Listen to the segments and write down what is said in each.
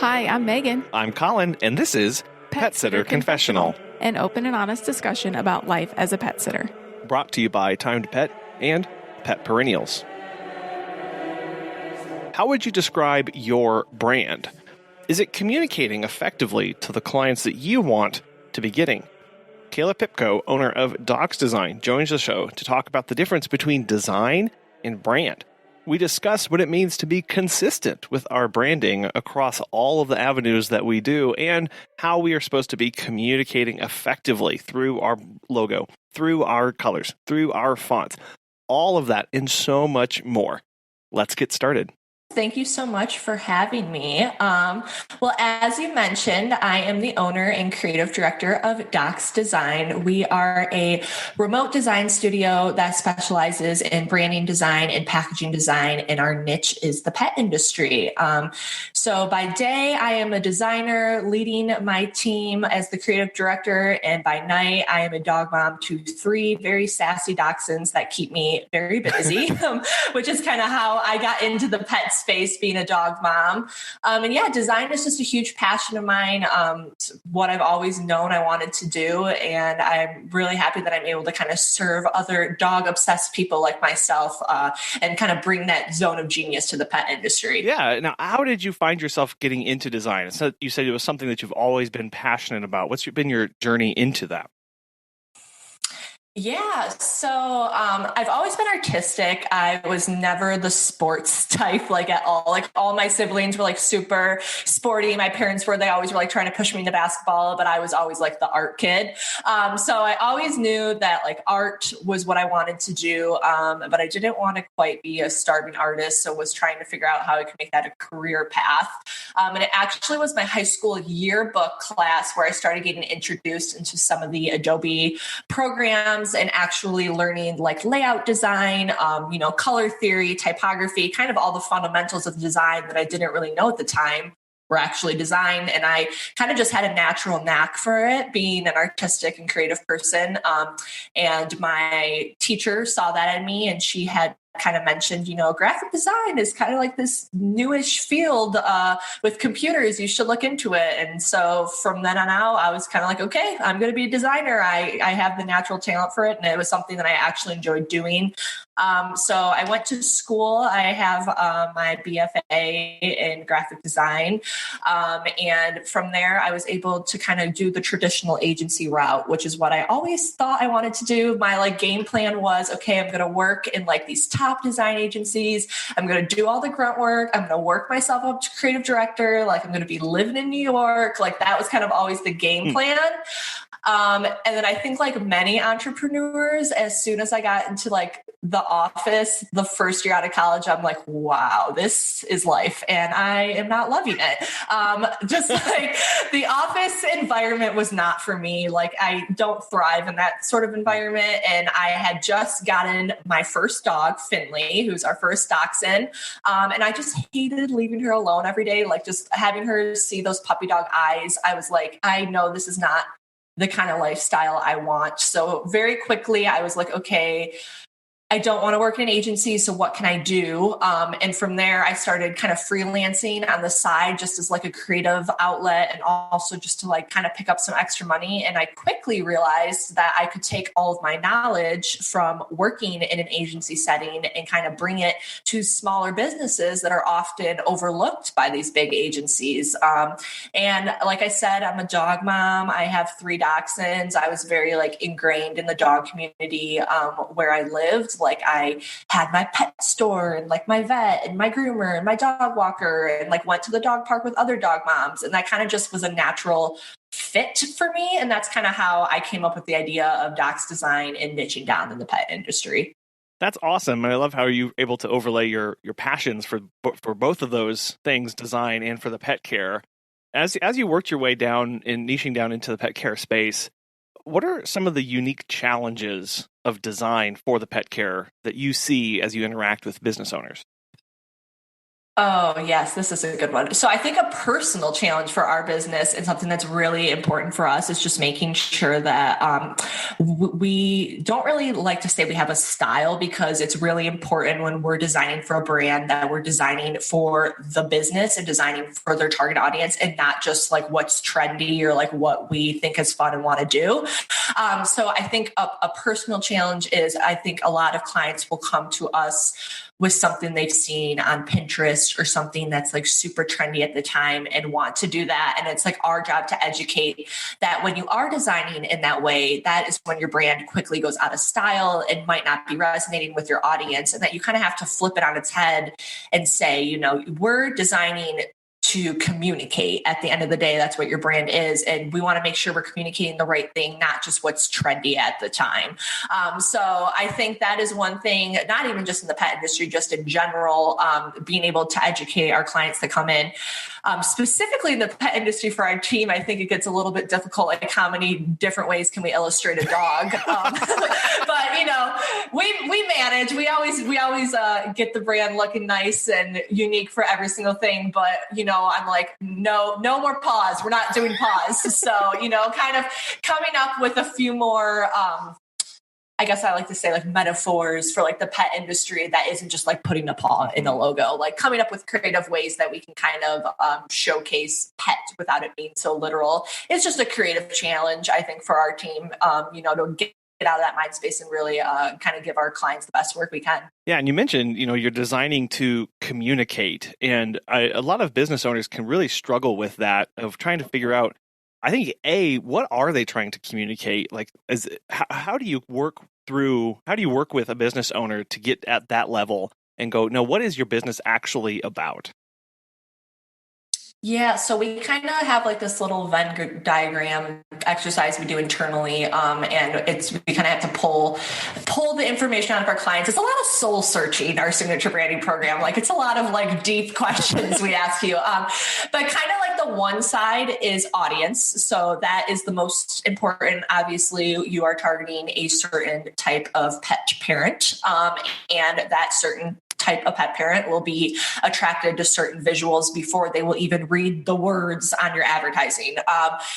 Hi, I'm Megan. I'm Colin, and this is Pet Sitter Confessional, an open and honest discussion about life as a pet sitter. Brought to you by Time to Pet and Pet Perennials. How would you describe your brand? Is it communicating effectively to the clients that you want to be getting? Kaila Piepkow, owner of Dox Design, joins the show to talk about the difference between design and brand. We discuss what it means to be consistent with our branding across all of the avenues that we do and how we are supposed to be communicating effectively through our logo, through our colors, through our fonts, all of that and so much more. Let's get started. Thank you so much for having me. Well, as you mentioned, I am the owner and creative director of Dox Design. We are a remote design studio that specializes in branding design and packaging design, and our niche is the pet industry. So by day, I am a designer leading my team as the creative director, and by night, I am a dog mom to 3 very sassy dachshunds that keep me very busy, which is kind of how I got into the pet space, being a dog mom. And yeah, design is just a huge passion of mine. What I've always known I wanted to do. And I'm really happy that I'm able to kind of serve other dog obsessed people like myself and kind of bring that zone of genius to the pet industry. Yeah. Now, how did you find yourself getting into design? So you said it was something that you've always been passionate about. What's been your journey into that? Yeah, so I've always been artistic. I was never the sports type, like at all. Like all my siblings were like super sporty. My parents were, they always were like trying to push me into basketball, but I was always like the art kid. So I always knew that like art was what I wanted to do, but I didn't want to quite be a starving artist. So was trying to figure out how I could make that a career path. And it actually was my high school yearbook class where I started getting introduced into some of the Adobe programs and actually learning like layout design, color theory, typography, kind of all the fundamentals of design that I didn't really know at the time were actually design. And I kind of just had a natural knack for it, being an artistic and creative person. And my teacher saw that in me, and she had kind of mentioned, graphic design is kind of like this newish field with computers. You should look into it. And so from then on out, I was kind of like, okay, I'm going to be a designer. I have the natural talent for it. And it was something that I actually enjoyed doing. So I went to school. I have my BFA in graphic design. And from there, I was able to kind of do the traditional agency route, which is what I always thought I wanted to do. My like game plan was, okay, I'm going to work in like these top design agencies. I'm going to do all the grunt work. I'm going to work myself up to creative director. Like I'm going to be living in New York. Like that was kind of always the game plan. And then I think like many entrepreneurs, as soon as I got into like the office, the first year out of college, I'm like, wow, this is life. And I am not loving it. Just like the office environment was not for me. Like I don't thrive in that sort of environment. And I had just gotten my first dog, Finley, who's our first dachshund. And I just hated leaving her alone every day. Like just having her see those puppy dog eyes. I was like, I know this is not the kind of lifestyle I want. So very quickly I was like, okay, I don't want to work in an agency. So what can I do? And from there, I started kind of freelancing on the side, just as like a creative outlet and also just to like kind of pick up some extra money. And I quickly realized that I could take all of my knowledge from working in an agency setting and kind of bring it to smaller businesses that are often overlooked by these big agencies. And like I said, I'm a dog mom. I have 3 dachshunds. I was very like ingrained in the dog community where I lived. Like I had my pet store and like my vet and my groomer and my dog walker and like went to the dog park with other dog moms. And that kind of just was a natural fit for me. And that's kind of how I came up with the idea of Dox Design and niching down in the pet industry. That's awesome. And I love how you're able to overlay your passions for both of those things, design and for the pet care. As you worked your way down in niching down into the pet care space, what are some of the unique challenges of design for the pet care that you see as you interact with business owners? Oh, yes, this is a good one. So I think a personal challenge for our business and something that's really important for us is just making sure that we don't really like to say we have a style, because it's really important when we're designing for a brand that we're designing for the business and designing for their target audience, and not just like what's trendy or like what we think is fun and want to do. So I think a personal challenge is, I think a lot of clients will come to us with something they've seen on Pinterest or something that's like super trendy at the time and want to do that. And it's like our job to educate that when you are designing in that way, that is when your brand quickly goes out of style and might not be resonating with your audience. And that you kind of have to flip it on its head and say, you know, we're designing to communicate. At the end of the day, that's what your brand is. And we want to make sure we're communicating the right thing, not just what's trendy at the time. So I think that is one thing, not even just in the pet industry, just in general, being able to educate our clients that come in. Specifically in the pet industry for our team, I think it gets a little bit difficult. Like, how many different ways can we illustrate a dog? But you know, we manage. We always get the brand looking nice and unique for every single thing. But you know, I'm like, no more paws. We're not doing paws. So you know, kind of coming up with a few more. I guess I like to say like metaphors for like the pet industry that isn't just like putting a paw in a logo, like coming up with creative ways that we can kind of showcase pet without it being so literal. It's just a creative challenge, I think, for our team, you know, to get out of that mind space and really kind of give our clients the best work we can. Yeah, and you mentioned, you know, you're designing to communicate, and a lot of business owners can really struggle with that, of trying to figure out, I think, what are they trying to communicate? Like, how do you work with a business owner to get at that level and go, no, what is your business actually about? Yeah, so we kind of have like this little Venn diagram exercise we do internally, and we kind of have to pull the information out of our clients. It's a lot of soul searching, our signature branding program. Like, it's a lot of like deep questions we ask you. But kind of like the one side is audience. So that is the most important. Obviously, you are targeting a certain type of pet parent, and that certain type of pet parent will be attracted to certain visuals before they will even read the words on your advertising.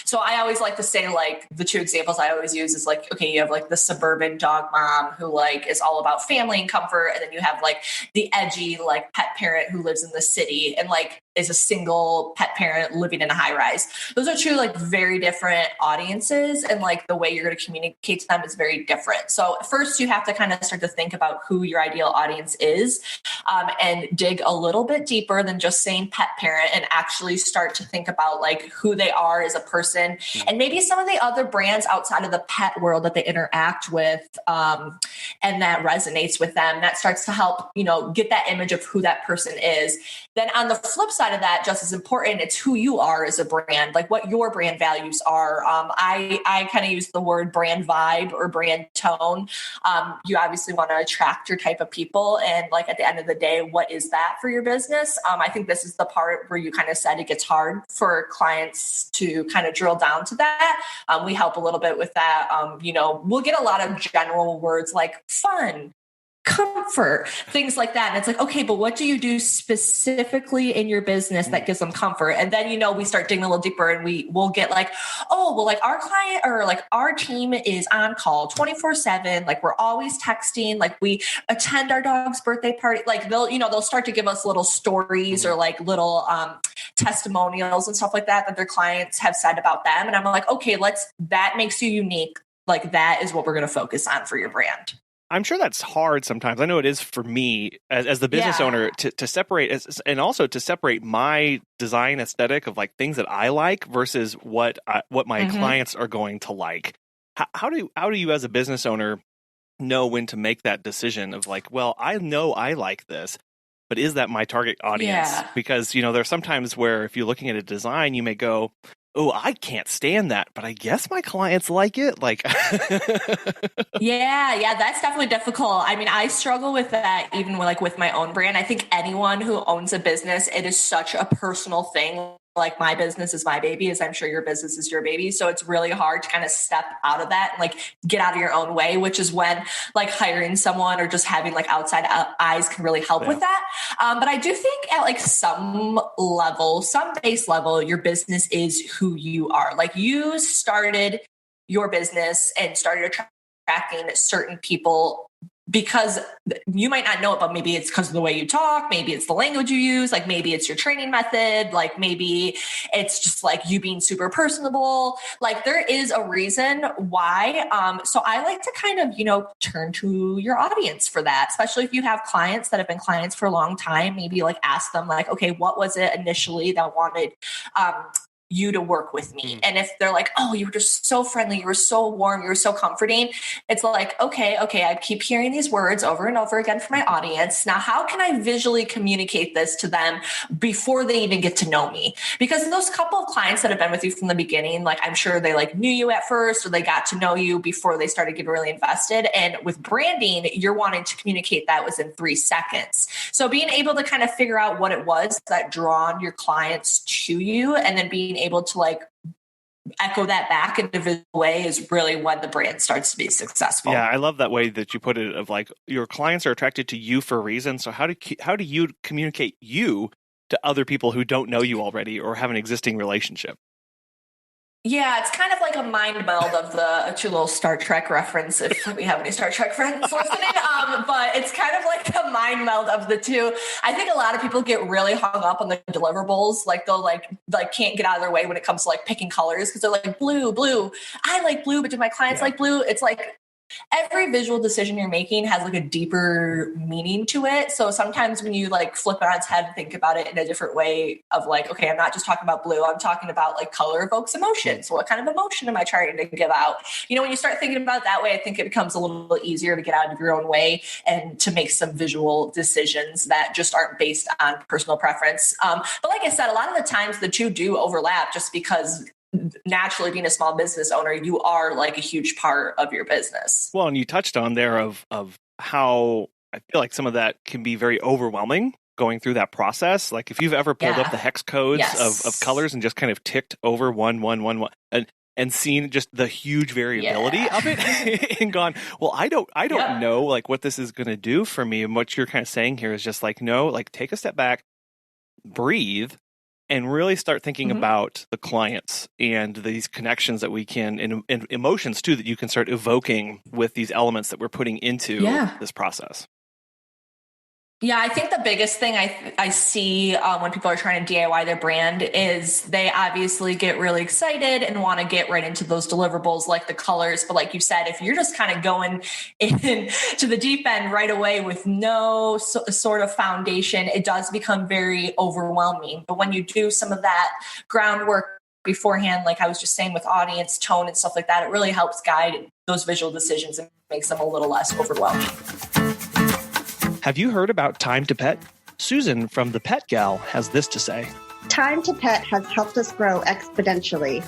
So I always like to say, like, the two examples I always use is like, okay, you have like the suburban dog mom who like is all about family and comfort. And then you have like the edgy, like pet parent who lives in the city and like is a single pet parent living in a high rise. Those are two like very different audiences, and like the way you're going to communicate to them is very different. So first you have to kind of start to think about who your ideal audience is, and dig a little bit deeper than just saying pet parent, and actually start to think about like who they are as a person, and maybe some of the other brands outside of the pet world that they interact with, and that resonates with them. That starts to help, you know, get that image of who that person is. Then on the flip side of that, just as important, it's who you are as a brand, like what your brand values are. I kind of use the word brand vibe or brand tone. You obviously want to attract your type of people. And like at the end of the day, what is that for your business? I think this is the part where you kind of said it gets hard for clients to kind of drill down to that. We help a little bit with that. You know, we'll get a lot of general words like fun, comfort, things like that. And it's like, okay, but what do you do specifically in your business that gives them comfort? And then, you know, we start digging a little deeper and we'll get like, oh, well, like our client or like our team is on call 24/7. Like, we're always texting, like we attend our dog's birthday party. Like they'll start to give us little stories or like little testimonials and stuff like that their clients have said about them. And I'm like, okay, that makes you unique. Like, that is what we're going to focus on for your brand. I'm sure that's hard sometimes. I know it is for me as the business owner to separate, and also to separate my design aesthetic of like things that I like versus what my clients are going to like. How do you as a business owner know when to make that decision of like, well, I know I like this, but is that my target audience? Yeah. Because, you know, there's sometimes where if you're looking at a design, you may go, oh, I can't stand that, but I guess my clients like it. Like, yeah, that's definitely difficult. I mean, I struggle with that even with my own brand. I think anyone who owns a business, it is such a personal thing. like my business is my baby, as I'm sure your business is your baby. So it's really hard to kind of step out of that and like get out of your own way, which is when like hiring someone or just having like outside eyes can really help with that. But I do think at like some level, some base level, your business is who you are. Like you started your business and started attracting certain people because you might not know it, but maybe it's because of the way you talk. Maybe it's the language you use. Like maybe it's your training method. Like maybe it's just like you being super personable. Like there is a reason why. So I like to kind of, turn to your audience for that, especially if you have clients that have been clients for a long time. Maybe like ask them like, okay, what was it initially that wanted, you to work with me? And if they're like, oh, you were just so friendly, you were so warm, you were so comforting, it's like, okay, I keep hearing these words over and over again from my audience. Now, how can I visually communicate this to them before they even get to know me? Because those couple of clients that have been with you from the beginning, like I'm sure they like knew you at first, or they got to know you before they started getting really invested. And with branding, you're wanting to communicate that within 3 seconds. So being able to kind of figure out what it was that drawn your clients to you, and then being able to like echo that back in a visual way is really when the brand starts to be successful. Yeah, I love that way that you put it of like your clients are attracted to you for a reason. So how do you communicate you to other people who don't know you already or have an existing relationship? Yeah, it's kind of like a mind meld of the two little Star Trek reference, if we have any Star Trek friends listening. But it's kind of like a mind meld of the two. I think a lot of people get really hung up on the deliverables. Like they'll like can't get out of their way when it comes to like picking colors because they're like blue. I like blue, but do my clients like blue? It's like every visual decision you're making has like a deeper meaning to it. So sometimes when you like flip it on its head and think about it in a different way of like, okay, I'm not just talking about blue, I'm talking about like color evokes emotion. So what kind of emotion am I trying to give out? When you start thinking about it that way, I think it becomes a little bit easier to get out of your own way and to make some visual decisions that just aren't based on personal preference. But like I said, a lot of the times the two do overlap just because naturally being a small business owner, you are like a huge part of your business. Well, and you touched on there of how I feel like some of that can be very overwhelming going through that process. Like if you've ever pulled up the hex codes of colors and just kind of ticked over one, and seen just the huge variability of it and gone, well, I don't know like what this is going to do for me. And what you're kind of saying here is just like, no, like take a step back, breathe, and really start thinking about the clients and these connections that we can, and emotions too, that you can start evoking with these elements that we're putting into this process. Yeah, I think the biggest thing I see when people are trying to DIY their brand is they obviously get really excited and want to get right into those deliverables like the colors. But like you said, if you're just kind of going in to the deep end right away with no sort of foundation, it does become very overwhelming. But when you do some of that groundwork beforehand, like I was just saying with audience, tone and stuff like that, it really helps guide those visual decisions and makes them a little less overwhelming. Have you heard about Time to Pet? Susan from The Pet Gal has this to say. Time to Pet has helped us grow exponentially.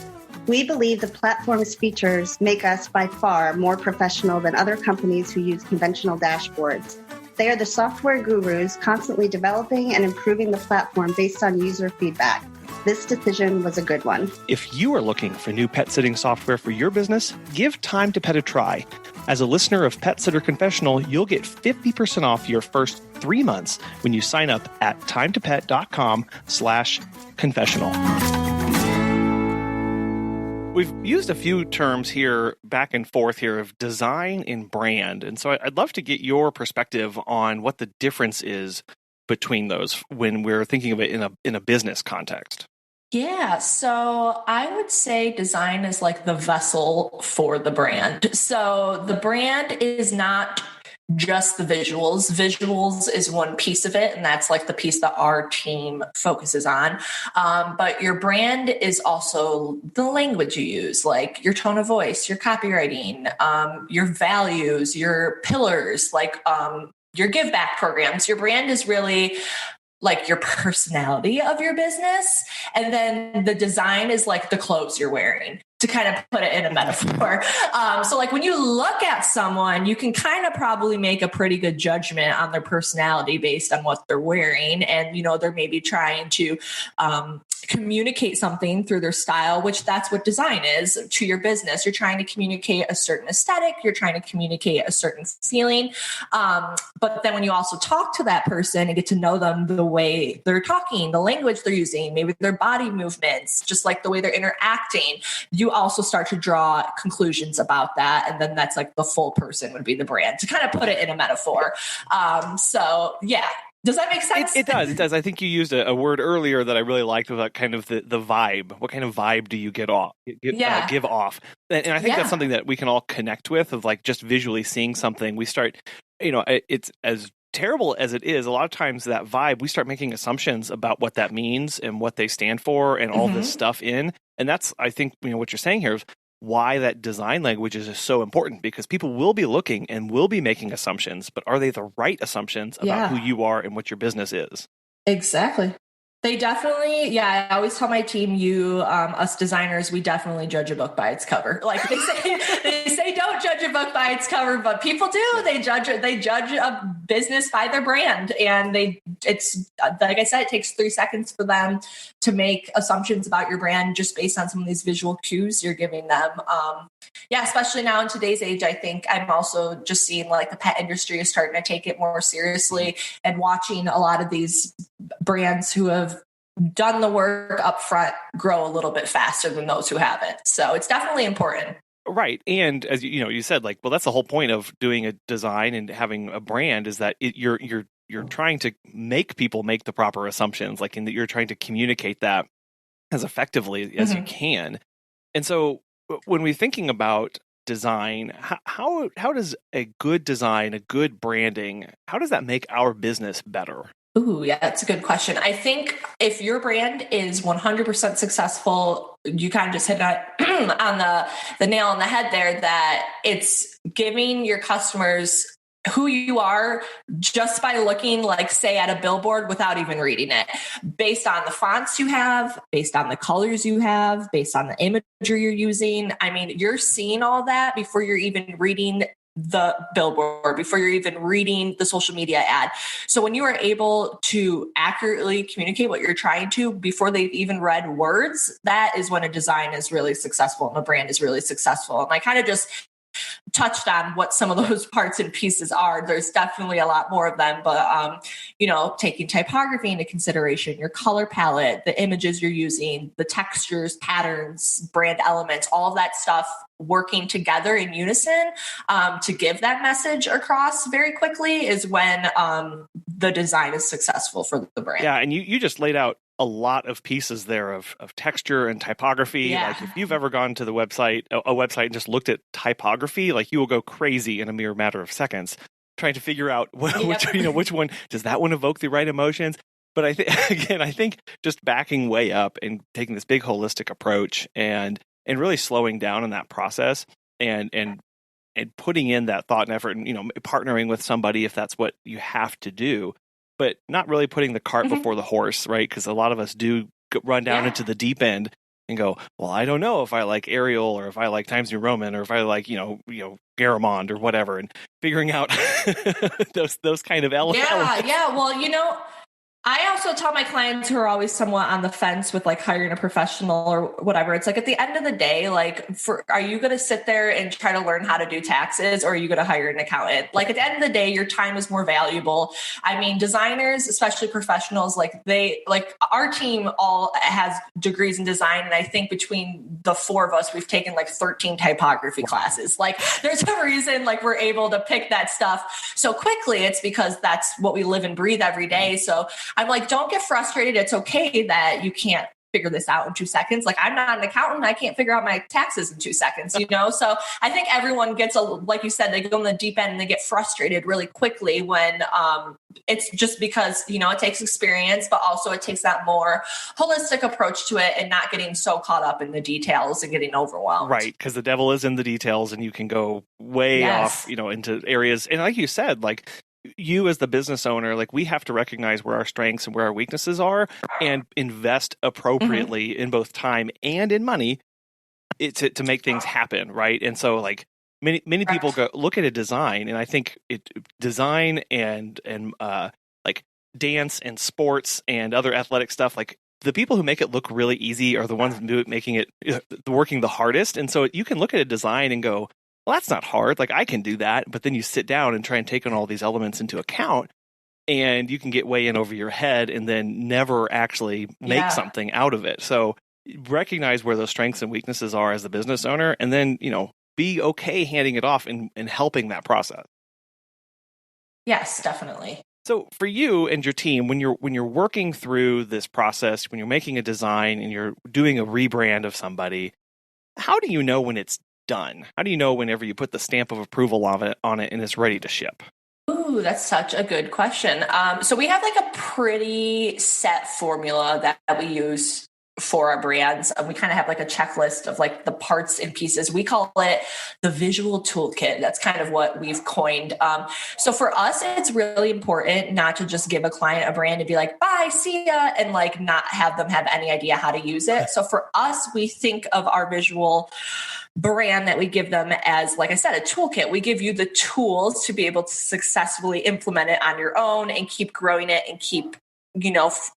We believe the platform's features make us by far more professional than other companies who use conventional dashboards. They are the software gurus constantly developing and improving the platform based on user feedback. This decision was a good one. If you are looking for new pet sitting software for your business, give Time to Pet a try. As a listener of Pet Sitter Confessional, you'll get 50% off your first 3 months when you sign up at timetopet.com/confessional. We've used a few terms here back and forth here of design and brand. And so I'd love to get your perspective on what the difference is between those when we're thinking of it in a business context. Yeah, so I would say design is like the vessel for the brand. So the brand is not just the visuals. Visuals is one piece of it, and that's like the piece that our team focuses on. But your brand is also the language you use, like your tone of voice, your copywriting, your values, your pillars, like your give back programs. Your brand is really like your personality of your business. And then the design is like the clothes you're wearing, to kind of put it in a metaphor. So like when you look at someone, you can kind of probably make a pretty good judgment on their personality based on what they're wearing. And, they're maybe trying to communicate something through their style, which that's what design is to your business. You're trying to communicate a certain aesthetic. You're trying to communicate a certain feeling. But then when you also talk to that person and get to know them, the way they're talking, the language they're using, maybe their body movements, just like the way they're interacting, you also start to draw conclusions about that. And then that's like the full person would be the brand, to kind of put it in a metaphor. So yeah. Does that make sense? It does. It does. I think you used a word earlier that I really liked about kind of the vibe. What kind of vibe do you give off? And I think that's something that we can all connect with, of like just visually seeing something. We start, it's as terrible as it is, a lot of times that vibe, we start making assumptions about what that means and what they stand for and all this stuff in. And that's, I think, what you're saying here is why that design language is so important, because people will be looking and will be making assumptions, but are they the right assumptions about who you are and what your business is? Exactly. They definitely, I always tell my team, us designers, we definitely judge a book by its cover. Like they say don't judge a book by its cover, but people do. They judge a business by their brand. And it's like I said, it takes 3 seconds for them to make assumptions about your brand just based on some of these visual cues you're giving them. Especially now in today's age, I think I'm also just seeing like the pet industry is starting to take it more seriously and watching a lot of these brands who have done the work up front grow a little bit faster than those who haven't. So it's definitely important. Right. And as you said, like, well, that's the whole point of doing a design and having a brand, is that you're trying to make people make the proper assumptions, like in that you're trying to communicate that as effectively as you can. And so when we're thinking about design, how does a good design, a good branding, how does that make our business better? Ooh, yeah, that's a good question. I think if your brand is 100% successful, you kind of just hit on the nail on the head there, that it's giving your customers who you are just by looking, like, say, at a billboard without even reading it, based on the fonts you have, based on the colors you have, based on the imagery you're using. I mean, you're seeing all that before you're even reading the billboard, before you're even reading the social media ad. So when you are able to accurately communicate what you're trying to before they've even read words, that is when a design is really successful and a brand is really successful. And I kind of just touched on what some of those parts and pieces are. There's definitely a lot more of them, but taking typography into consideration, your color palette, the images you're using, the textures, patterns, brand elements, all of that stuff working together in unison to give that message across very quickly is when the design is successful for the brand. Yeah, and you just laid out a lot of pieces there of texture and typography. Yeah. Like if you've ever gone to the website, a website, and just looked at typography, like you will go crazy in a mere matter of seconds trying to figure out which one does that one evoke the right emotions. But I think just backing way up and taking this big holistic approach and really slowing down in that process and putting in that thought and effort and partnering with somebody if that's what you have to do, but not really putting the cart before the horse, right? Because a lot of us do run down into the deep end and go, well, I don't know if I like Arial or if I like Times New Roman or if I like, Garamond or whatever, and figuring out those kind of elements. Yeah. Well, I also tell my clients who are always somewhat on the fence with like hiring a professional or whatever. It's like at the end of the day, like are you going to sit there and try to learn how to do taxes, or are you going to hire an accountant? Like at the end of the day, your time is more valuable. I mean, designers, especially professionals, our team all has degrees in design. And I think between the four of us, we've taken like 13 typography classes. Like there's a reason like we're able to pick that stuff so quickly. It's because that's what we live and breathe every day. So I'm like, don't get frustrated. It's okay that you can't figure this out in 2 seconds. Like I'm not an accountant. I can't figure out my taxes in 2 seconds, So I think everyone gets like you said, they go in the deep end and they get frustrated really quickly when it's just because, it takes experience, but also it takes that more holistic approach to it and not getting so caught up in the details and getting overwhelmed. Right. Because the devil is in the details and you can go way off, into areas. And like you said, like, you as the business owner, like we have to recognize where our strengths and where our weaknesses are and invest appropriately in both time and in money to make things happen. Right. And so like many people go look at a design, and I think design and like dance and sports and other athletic stuff, like the people who make it look really easy are the ones making it working the hardest. And so you can look at a design and go, well, that's not hard. Like I can do that. But then you sit down and try and take on all these elements into account, and you can get way in over your head and then never actually make something out of it. So recognize where those strengths and weaknesses are as a business owner, and then, be okay handing it off and helping that process. Yes, definitely. So for you and your team, when you're working through this process, when you're making a design and you're doing a rebrand of somebody, how do you know when it's done? How do you know whenever you put the stamp of approval on it and it's ready to ship? Ooh, that's such a good question. So we have like a pretty set formula that we use for our brands. We kind of have like a checklist of like the parts and pieces. We call it the Visual Toolkit. That's kind of what we've coined. So for us, it's really important not to just give a client a brand and be like, bye, see ya, and like not have them have any idea how to use it. So for us, we think of our visual brand that we give them as, like I said, a toolkit. We give you the tools to be able to successfully implement it on your own and keep growing it and keep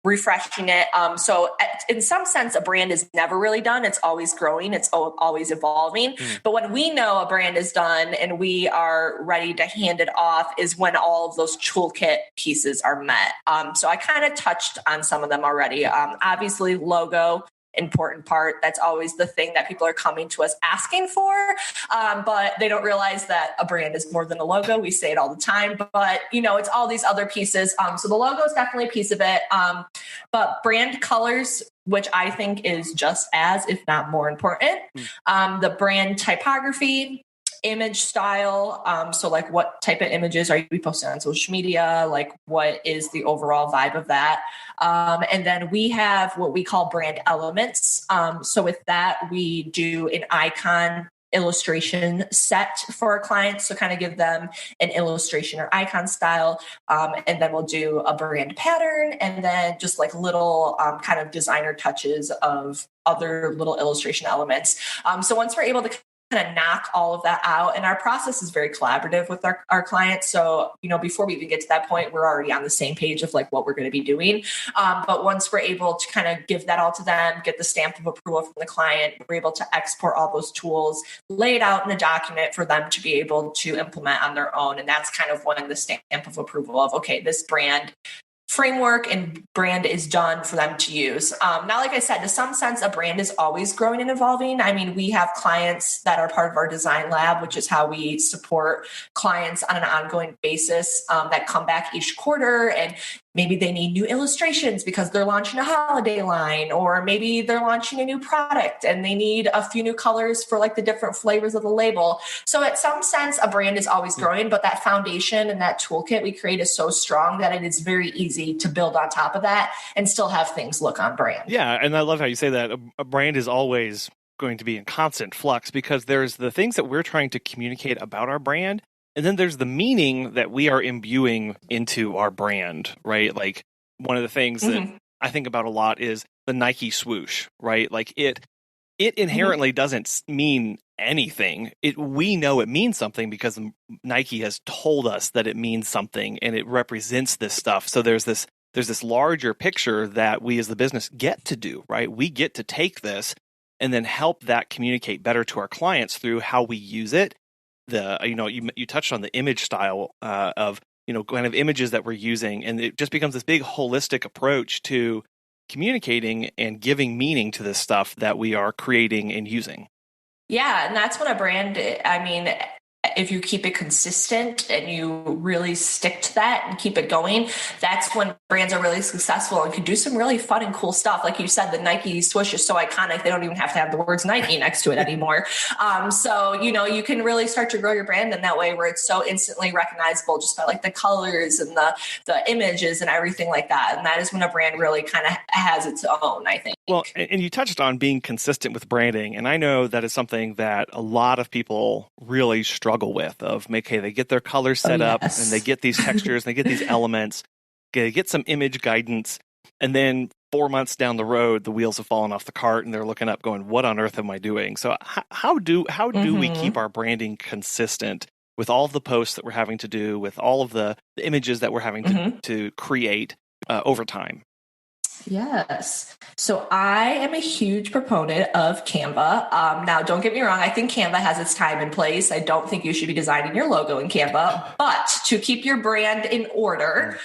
refreshing it. So in some sense, a brand is never really done. It's always growing. It's always evolving. But when we know a brand is done and we are ready to hand it off is when all of those toolkit pieces are met. So I kind of touched on some of them already. Obviously, logo, important part. That's always the thing that people are coming to us asking for. But they don't realize that a brand is more than a logo. We say it all the time, but it's all these other pieces. So the logo is definitely a piece of it. But brand colors, which I think is just as, if not more important. The brand typography, image style. So like what type of images are you posting on social media? Like what is the overall vibe of that? And then we have what we call brand elements. So with that, we do an icon illustration set for our clients. So kind of give them an illustration or icon style. And then we'll do a brand pattern and then just like little kind of designer touches of other little illustration elements. So once we're able to kind of knock all of that out. And our process is very collaborative with our clients. So, before we even get to that point, we're already on the same page of like what we're going to be doing. But once we're able to kind of give that all to them, get the stamp of approval from the client, we're able to export all those tools, lay it out in a document for them to be able to implement on their own. And that's kind of when the stamp of approval of, okay, this brand framework and brand is done for them to use. Now, like I said, to some sense, a brand is always growing and evolving. I mean, we have clients that are part of our design lab, which is how we support clients on an ongoing basis that come back each quarter, and maybe they need new illustrations because they're launching a holiday line, or maybe they're launching a new product and they need a few new colors for like the different flavors of the label. So in some sense, a brand is always growing, but that foundation and that toolkit we create is so strong that it is very easy to build on top of that and still have things look on brand. Yeah. And I love how you say that a brand is always going to be in constant flux, because there's the things that we're trying to communicate about our brand. And then there's the meaning that we are imbuing into our brand, right? Like one of the things that I think about a lot is the Nike swoosh, right? Like it inherently doesn't mean anything. We know it means something because Nike has told us that it means something and it represents this stuff. So there's this larger picture that we as the business get to do, right? We get to take this and then help that communicate better to our clients through how we use it. You touched on the image style of kind of images that we're using, and it just becomes this big holistic approach to communicating and giving meaning to this stuff that we are creating and using. Yeah, and that's what a brand, I mean, if you keep it consistent and you really stick to that and keep it going, that's when brands are really successful and can do some really fun and cool stuff. Like you said, the Nike swoosh is so iconic, they don't even have to have the words Nike next to it anymore. So, you can really start to grow your brand in that way where it's so instantly recognizable just by like the colors and the images and everything like that. And that is when a brand really kind of has its own, I think. Well, and you touched on being consistent with branding. And I know that is something that a lot of people really struggle with, they get their colors set up and they get these textures, and they get these elements, they get some image guidance, and then 4 months down the road, the wheels have fallen off the cart and they're looking up going, what on earth am I doing? So how do we keep our branding consistent with all of the posts that we're having to do, with all of the images that we're having to create over time? Yes. So I am a huge proponent of Canva. Now, don't get me wrong. I think Canva has its time and place. I don't think you should be designing your logo in Canva, but to keep your brand in order,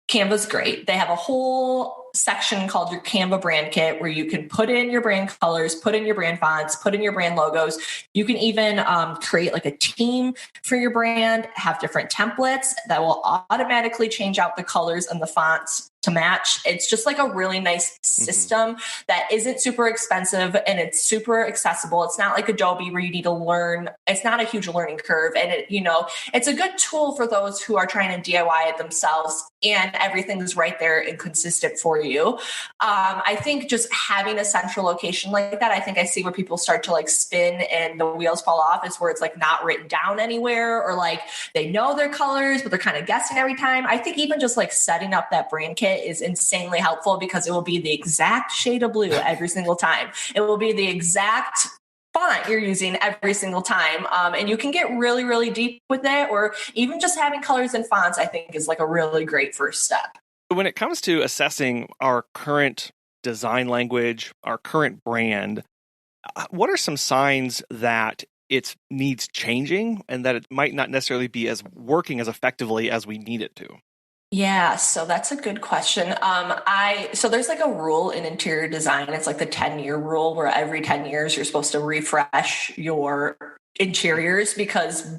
Canva's great. They have a whole section called your Canva Brand Kit where you can put in your brand colors, put in your brand fonts, put in your brand logos. You can even create like a team for your brand, have different templates that will automatically change out the colors and the fonts to match. It's just like a really nice system that isn't super expensive and it's super accessible. It's not like Adobe where you need to learn. It's not a huge learning curve. And it's a good tool for those who are trying to DIY it themselves, and everything is right there and consistent for you. I think just having a central location like that, I think I see where people start to like spin and the wheels fall off is where it's like not written down anywhere, or like they know their colors, but they're kind of guessing every time. I think even just like setting up that brand kit is insanely helpful because it will be the exact shade of blue every single time. It will be the exact font you're using every single time. And you can get really, really deep with it, or even just having colors and fonts, I think is like a really great first step. When it comes to assessing our current design language, our current brand, what are some signs that it needs changing and that it might not necessarily be as working as effectively as we need it to? Yeah, so that's a good question. So there's like a rule in interior design. It's like the 10-year rule where every 10 years you're supposed to refresh your interiors because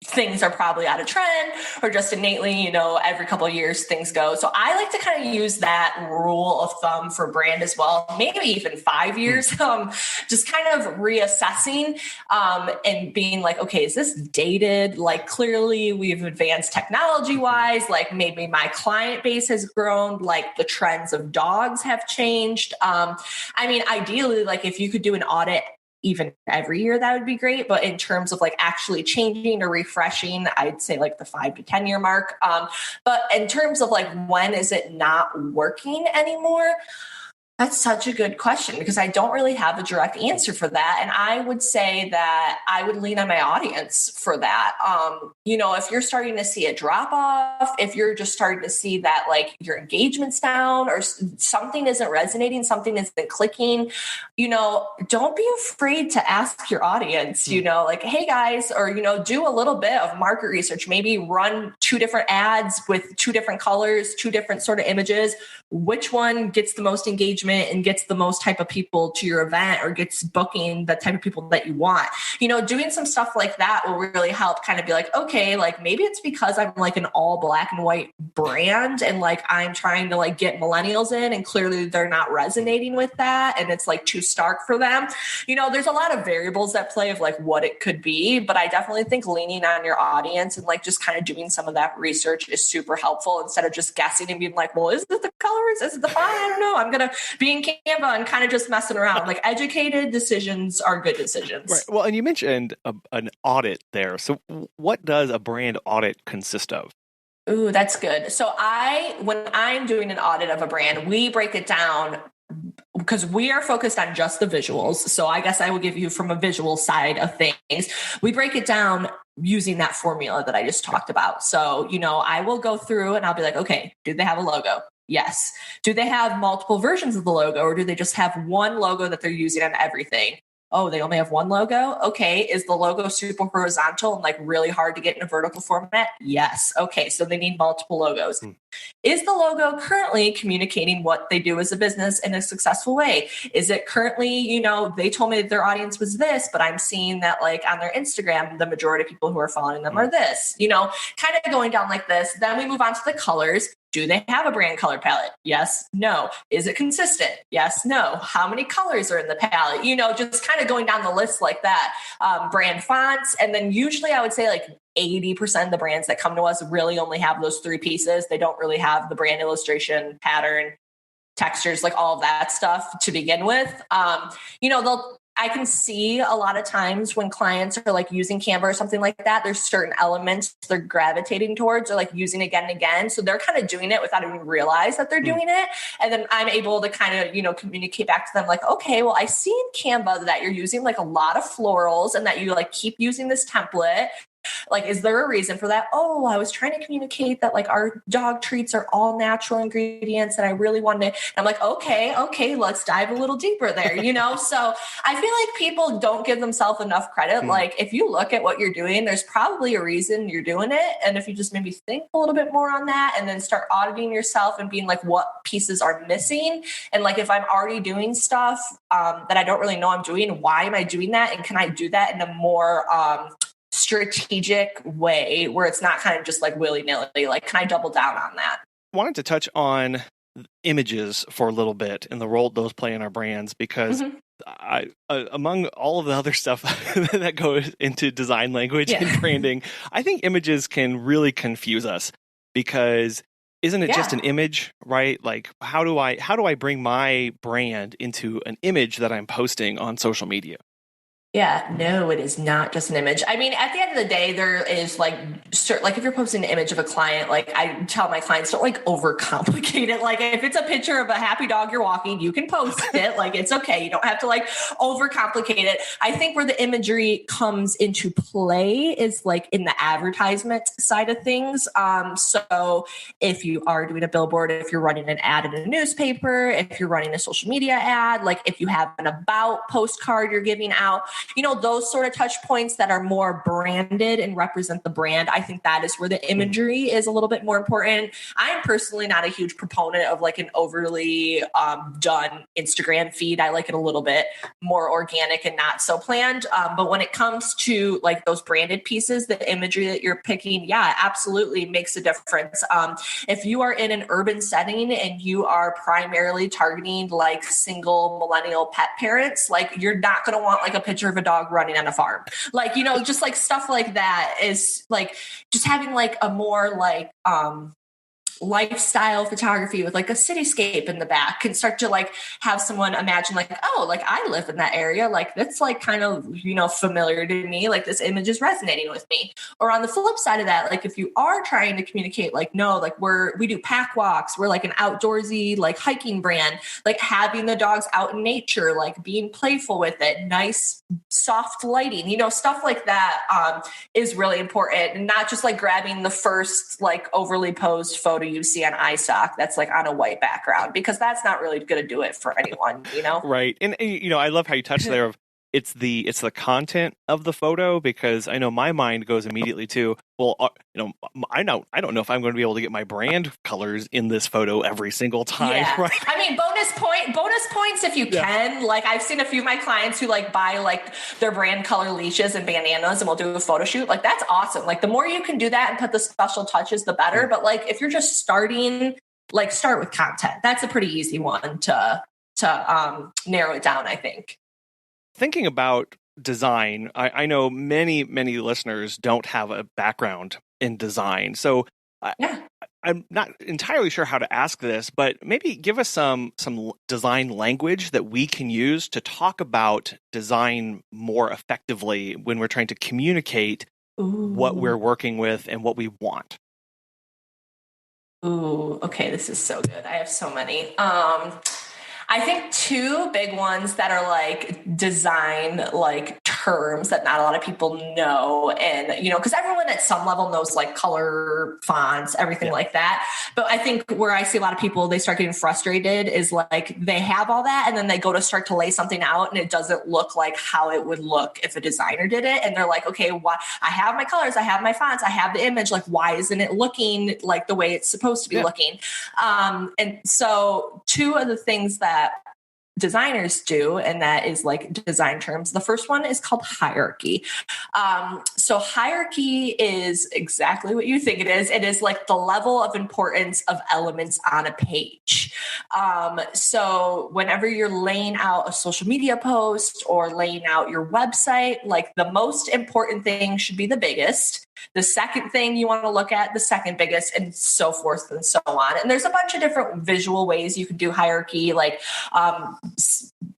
things are probably out of trend or just innately, every couple of years things go. So I like to kind of use that rule of thumb for brand as well, maybe even 5 years, just kind of reassessing and being like, okay, is this dated? Like clearly we've advanced technology wise, like maybe my client base has grown, like the trends of dogs have changed. Ideally, like if you could do an audit even every year, that would be great. But in terms of like actually changing or refreshing, I'd say like the 5 to 10 year mark. But in terms of like, when is it not working anymore? That's such a good question because I don't really have a direct answer for that. And I would say that I would lean on my audience for that. If you're starting to see a drop off, if you're just starting to see that like your engagement's down or something isn't resonating, something isn't clicking, don't be afraid to ask your audience, like, hey guys, or, do a little bit of market research, maybe run 2 different ads with 2 different colors, 2 different sort of images. Which one gets the most engagement and gets the most type of people to your event or gets booking the type of people that you want? Doing some stuff like that will really help kind of be like, okay, like maybe it's because I'm like an all black and white brand and like I'm trying to like get millennials in and clearly they're not resonating with that and it's like too stark for them. There's a lot of variables that play of like what it could be, but I definitely think leaning on your audience and like just kind of doing some of that research is super helpful instead of just guessing and being like, well, is it the colors? Is it the font? I don't know. I'm going to be in Canva and kind of just messing around. Like educated decisions are good decisions. Right. Well, and you mentioned an audit there. So what does a brand audit consist of? Ooh, that's good. So when I'm doing an audit of a brand, we break it down because we are focused on just the visuals. So I guess I will give you from a visual side of things. We break it down using that formula that I just talked about. So, I will go through and I'll be like, okay, do they have a logo? Yes. Do they have multiple versions of the logo or do they just have one logo that they're using on everything? Oh, they only have one logo? Okay. Is the logo super horizontal and like really hard to get in a vertical format? Yes. Okay. So they need multiple logos. Is the logo currently communicating what they do as a business in a successful way? Is it currently, they told me that their audience was this, but I'm seeing that like on their Instagram, the majority of people who are following them are this, kind of going down like this. Then we move on to the colors. Do they have a brand color palette? Yes, no. Is it consistent? Yes, no. How many colors are in the palette? Just kind of going down the list like that. Brand fonts. And then usually I would say like 80% of the brands that come to us really only have those 3 pieces. They don't really have the brand illustration, pattern, textures, like all of that stuff to begin with. I can see a lot of times when clients are like using Canva or something like that, there's certain elements they're gravitating towards or like using again and again. So they're kind of doing it without even realize that they're doing it. And then I'm able to kind of, communicate back to them like, okay, well, I see in Canva that you're using like a lot of florals and that you like keep using this template. Like, is there a reason for that? Oh, I was trying to communicate that like our dog treats are all natural ingredients and I really wanted to. I'm like, okay, let's dive a little deeper there, So I feel like people don't give themselves enough credit. Like, if you look at what you're doing, there's probably a reason you're doing it. And if you just maybe think a little bit more on that and then start auditing yourself and being like, what pieces are missing? And like, if I'm already doing stuff that I don't really know I'm doing, why am I doing that? And can I do that in a more strategic way where it's not kind of just like willy-nilly? Like, can I double down on that? I wanted to touch on images for a little bit and the role those play in our brands, because among all of the other stuff that goes into design language and branding, I think images can really confuse us, because isn't it just an image, right? Like, how do I bring my brand into an image that I'm posting on social media? Yeah, no, it is not just an image. I mean, at the end of the day, there is like if you're posting an image of a client, like I tell my clients, don't like overcomplicate it. Like, if it's a picture of a happy dog you're walking, you can post it. Like, it's okay. You don't have to like overcomplicate it. I think where the imagery comes into play is like in the advertisement side of things. So if you are doing a billboard, if you're running an ad in a newspaper, if you're running a social media ad, like if you have an about postcard you're giving out, those sort of touch points that are more branded and represent the brand. I think that is where the imagery is a little bit more important. I am personally not a huge proponent of like an overly done Instagram feed. I like it a little bit more organic and not so planned. But when it comes to like those branded pieces, the imagery that you're picking, absolutely makes a difference. If you are in an urban setting and you are primarily targeting like single millennial pet parents, like you're not going to want like a picture of a dog running on a farm. Like, just like stuff like that is like just having like a more like lifestyle photography with like a cityscape in the back can start to like have someone imagine like, oh, like I live in that area. Like that's like kind of, familiar to me. Like this image is resonating with me. Or on the flip side of that, like if you are trying to communicate, like, no, like we do pack walks. We're like an outdoorsy, like hiking brand, like having the dogs out in nature, like being playful with it, nice, soft lighting, stuff like that is really important. And not just like grabbing the first like overly posed photo you see on iStock that's like on a white background, because that's not really going to do it for anyone, Right. And I love how you touched there of it's the content of the photo, because I know my mind goes immediately to, well, I don't know if I'm going to be able to get my brand colors in this photo every single time. Yeah. Right? I mean, bonus points if you can. Like I've seen a few of my clients who like buy like their brand color leashes and bandanas and we'll do a photo shoot. Like that's awesome. Like the more you can do that and put the special touches, the better. But like if you're just starting, like start with content. That's a pretty easy one to narrow it down, I think. Thinking about design, I know many listeners don't have a background in design. So I'm not entirely sure how to ask this, but maybe give us some design language that we can use to talk about design more effectively when we're trying to communicate what we're working with and what we want. Ooh, okay, this is so good. I have so many. I think two big ones that are like design, like terms that not a lot of people know. And, because everyone at some level knows like color, fonts, everything like that. But I think where I see a lot of people, they start getting frustrated is like they have all that and then they go to start to lay something out and it doesn't look like how it would look if a designer did it. And they're like, okay, why? I have my colors, I have my fonts, I have the image. Like, why isn't it looking like the way it's supposed to be looking? And so two of the things that designers do, and that is like design terms. The first one is called hierarchy. So hierarchy is exactly what you think it is. It is like the level of importance of elements on a page. So whenever you're laying out a social media post or laying out your website, like the most important thing should be the biggest. The second thing you want to look at, the second biggest, and so forth and so on. And there's a bunch of different visual ways you can do hierarchy, like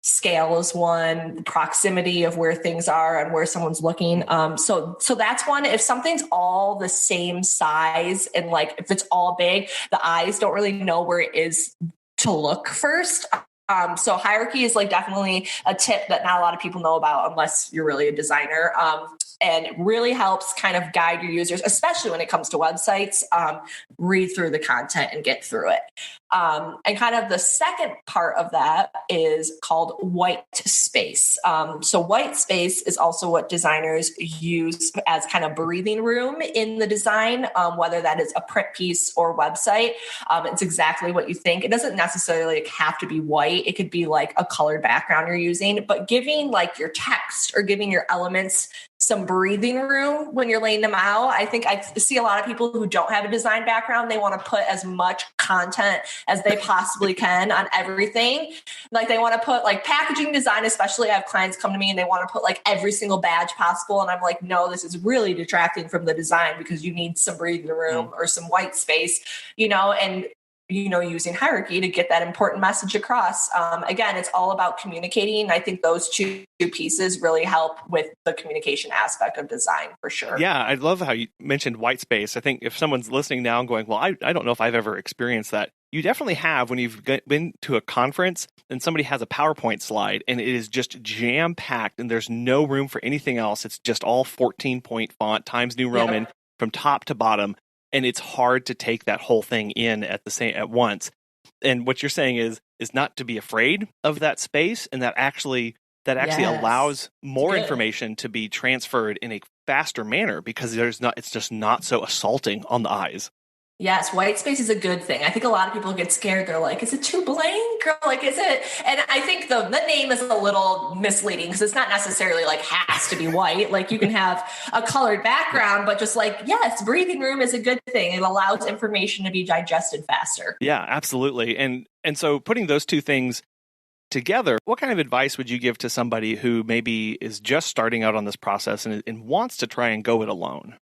scale is one, proximity of where things are and where someone's looking. So that's one. If something's all the same size and like if it's all big, the eyes don't really know where it is to look first. So hierarchy is like definitely a tip that not a lot of people know about unless you're really a designer. and really helps kind of guide your users, especially when it comes to websites, read through the content and get through it. And kind of the second part of that is called white space. So white space is also what designers use as kind of breathing room in the design, whether that is a print piece or website. It's exactly what you think. It doesn't necessarily have to be white. It could be like a colored background you're using, but giving like your text or giving your elements some breathing room when you're laying them out. I think I see a lot of people who don't have a design background. They want to put as much content as they possibly can on everything. Like they want to put like packaging design, especially I have clients come to me and they want to put like every single badge possible. And I'm like, no, this is really detracting from the design because you need some breathing room or some white space, and using hierarchy to get that important message across. Again, it's all about communicating. I think those two pieces really help with the communication aspect of design for sure. Yeah, I love how you mentioned white space. I think if someone's listening now and going, well, I don't know if I've ever experienced that. You definitely have when you've been to a conference and somebody has a PowerPoint slide and it is just jam-packed and there's no room for anything else. It's just all 14-point font, Times New Roman from top to bottom. And it's hard to take that whole thing in at once. And what you're saying is not to be afraid of that space, and that actually allows more information to be transferred in a faster manner because it's just not so assaulting on the eyes. Yes, white space is a good thing. I think a lot of people get scared. They're like, is it too blank? Or like, is it? And I think the name is a little misleading because it's not necessarily like has to be white. Like you can have a colored background, but just like, yes, breathing room is a good thing. It allows information to be digested faster. Yeah, absolutely. And so putting those two things together, what kind of advice would you give to somebody who maybe is just starting out on this process and wants to try and go it alone?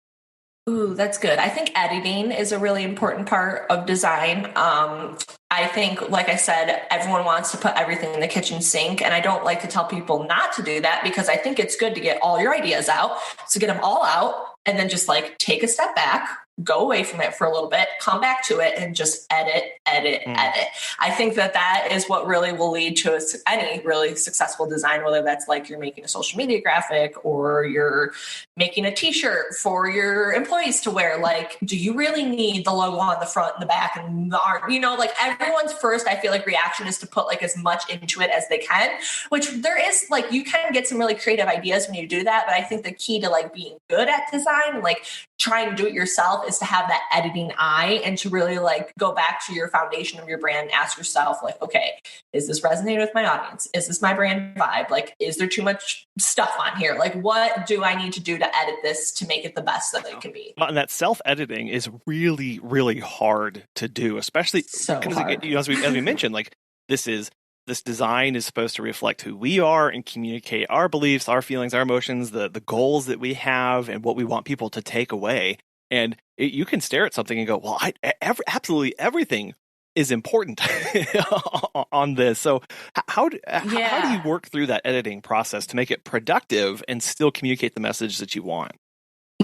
Ooh, that's good. I think editing is a really important part of design. I think, like I said, everyone wants to put everything in the kitchen sink. And I don't like to tell people not to do that because I think it's good to get all your ideas out. So get them all out and then just like take a step back, go away from it for a little bit, come back to it and just edit. I think that is what really will lead to any really successful design, whether that's like you're making a social media graphic or you're making a t-shirt for your employees to wear. Like, do you really need the logo on the front and the back and the art? Like everyone's first, I feel like reaction is to put like as much into it as they can, which there is like, you can get some really creative ideas when you do that. But I think the key to like being good at design, like trying to do it yourself, is to have that editing eye and to really like go back to your foundation of your brand and ask yourself like, okay, is this resonating with my audience? Is this my brand vibe? Like, is there too much stuff on here? Like, what do I need to do to edit this to make it the best that it can be? And that self-editing is really, really hard to do, especially because hard. As we mentioned, like this design is supposed to reflect who we are and communicate our beliefs, our feelings, our emotions, the goals that we have and what we want people to take away. And you can stare at something and go, well, absolutely everything is important on this. So how do you work through that editing process to make it productive and still communicate the message that you want?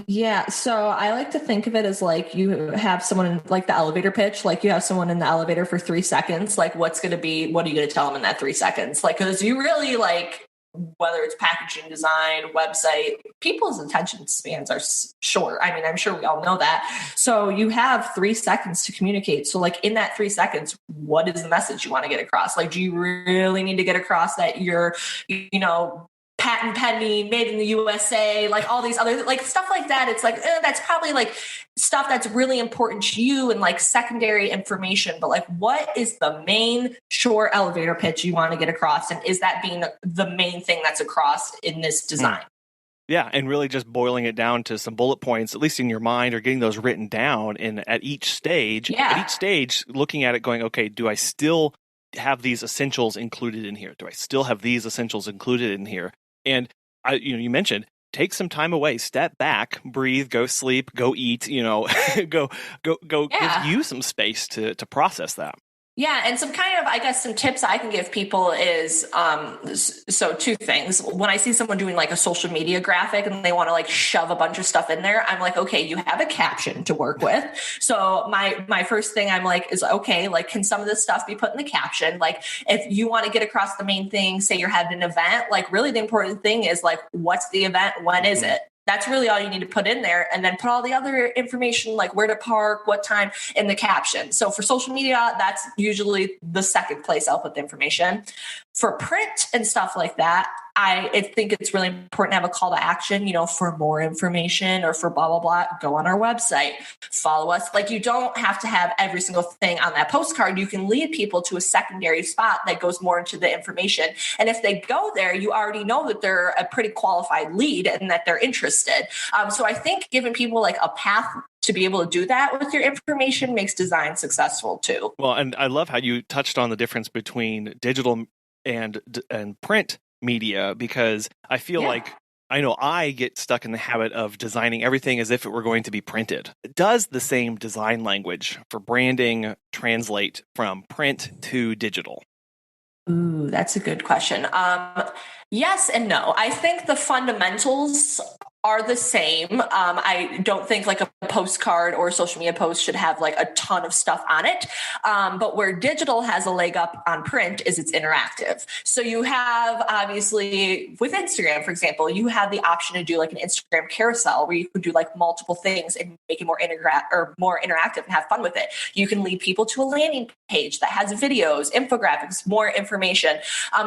Yeah. So I like to think of it as like you have someone in like the elevator pitch, like you have someone in the elevator for 3 seconds. Like what are you going to tell them in that 3 seconds? Like, cause you really like, whether it's packaging design, website, people's attention spans are short. I mean, I'm sure we all know that. So you have 3 seconds to communicate. So like in that 3 seconds, what is the message you want to get across? Like, do you really need to get across that you're, patent pending, made in the USA, like all these other like stuff like that? It's like, that's probably like stuff that's really important to you and like secondary information. But like, what is the main short elevator pitch you want to get across? And is that being the main thing that's across in this design? Yeah, and really just boiling it down to some bullet points, at least in your mind, or getting those written down. And at each stage, looking at it going, okay, do I still have these essentials included in here? Do I still have these essentials included in here? And you mentioned take some time away, step back, breathe, go sleep, go eat. Go give you some space to process that. Yeah. And some kind of, I guess, some tips I can give people is, so 2 things. When I see someone doing like a social media graphic and they want to like shove a bunch of stuff in there, I'm like, okay, you have a caption to work with. So my first thing I'm like, is okay, like, can some of this stuff be put in the caption? Like if you want to get across the main thing, say you're having an event, like really the important thing is like, what's the event? When is it? That's really all you need to put in there, and then put all the other information like where to park, what time in the caption. So for social media, that's usually the second place I'll put the information. For print and stuff like that, I think it's really important to have a call to action, for more information or for blah, blah, blah, go on our website, follow us. Like, you don't have to have every single thing on that postcard. You can lead people to a secondary spot that goes more into the information. And if they go there, you already know that they're a pretty qualified lead and that they're interested. So I think giving people like a path to be able to do that with your information makes design successful too. Well, and I love how you touched on the difference between digital and print media, because I feel like I know I get stuck in the habit of designing everything as if it were going to be printed. Does the same design language for branding translate from print to digital? Ooh, that's a good question. Yes and no. I think the fundamentals are the same. I don't think like a postcard or a social media post should have like a ton of stuff on it. But where digital has a leg up on print is it's interactive. So you have, obviously with Instagram, for example, you have the option to do like an Instagram carousel where you can do like multiple things and make it more interactive and have fun with it. You can lead people to a landing page that has videos, infographics, more information.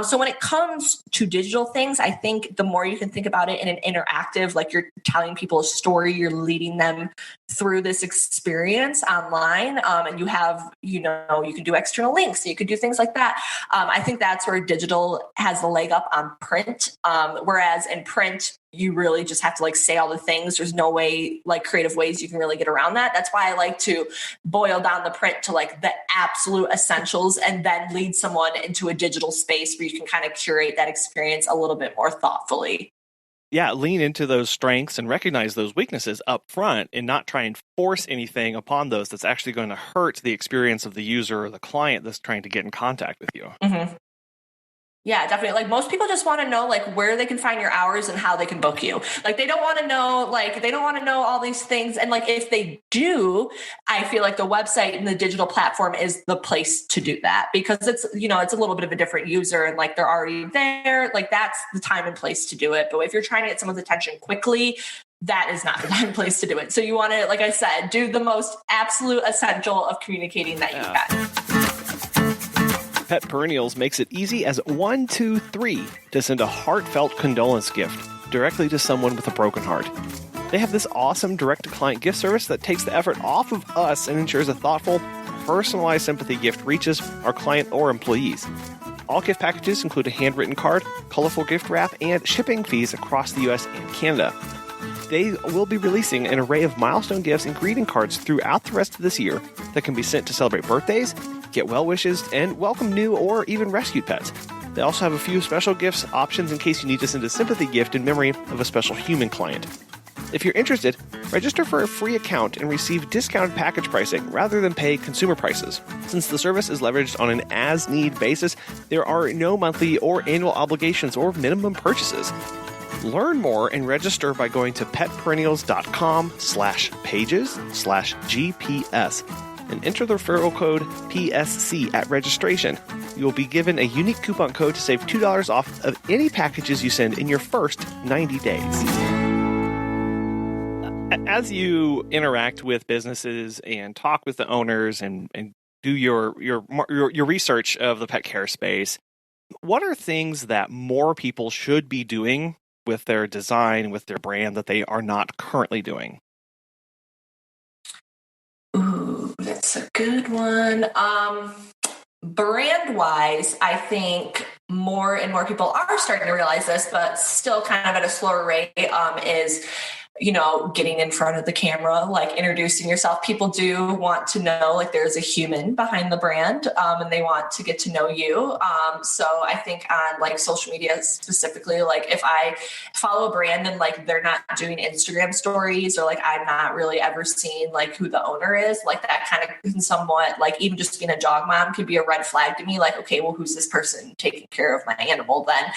So when it comes to digital things, I think the more you can think about it in an interactive, like you're telling people a story, you're leading them through this experience online, and you have, you can do external links, you could do things like that. I think that's where digital has the leg up on print. Whereas in print, you really just have to like say all the things. There's no way, like creative ways you can really get around that. That's why I like to boil down the print to like the absolute essentials and then lead someone into a digital space where you can kind of curate that experience a little bit more thoughtfully. Yeah, lean into those strengths and recognize those weaknesses up front and not try and force anything upon those that's actually going to hurt the experience of the user or the client that's trying to get in contact with you. Mm-hmm. Yeah, definitely. Like most people just want to know like where they can find your hours and how they can book you. Like they don't want to know all these things. And like if they do, I feel like the website and the digital platform is the place to do that, because it's, it's a little bit of a different user and like they're already there. Like that's the time and place to do it. But if you're trying to get someone's attention quickly, that is not the time and place to do it. So you want to, like I said, do the most absolute essential of communicating that you can. Pet Perennials makes it easy as 1, 2, 3 to send a heartfelt condolence gift directly to someone with a broken heart. They have this awesome direct-to-client gift service that takes the effort off of us and ensures a thoughtful, personalized sympathy gift reaches our client or employees. All gift packages include a handwritten card, colorful gift wrap, and shipping fees across the U.S. and Canada. They will be releasing an array of milestone gifts and greeting cards throughout the rest of this year that can be sent to celebrate birthdays, get well wishes, and welcome new or even rescued pets. They also have a few special gifts options in case you need to send a sympathy gift in memory of a special human client. If you're interested, register for a free account and receive discounted package pricing rather than pay consumer prices. Since the service is leveraged on an as-need basis, there are no monthly or annual obligations or minimum purchases. Learn more and register by going to petperennials.com/pages/GPS and enter the referral code PSC at registration. You will be given a unique coupon code to save $2 off of any packages you send in your first 90 days. As you interact with businesses and talk with the owners and do your research of the pet care space, what are things that more people should be doing with their design, with their brand, that they are not currently doing? Ooh, that's a good one. Brand-wise, I think more and more people are starting to realize this, but still kind of at a slower rate, is getting in front of the camera, like introducing yourself. People do want to know, like, there's a human behind the brand, and they want to get to know you. So I think on like social media specifically, like if I follow a brand and like they're not doing Instagram stories, or like I'm not really ever seeing like who the owner is, like that kind of can somewhat, like even just being a dog mom could be a red flag to me. Like, okay, well, who's this person taking care of my animal then?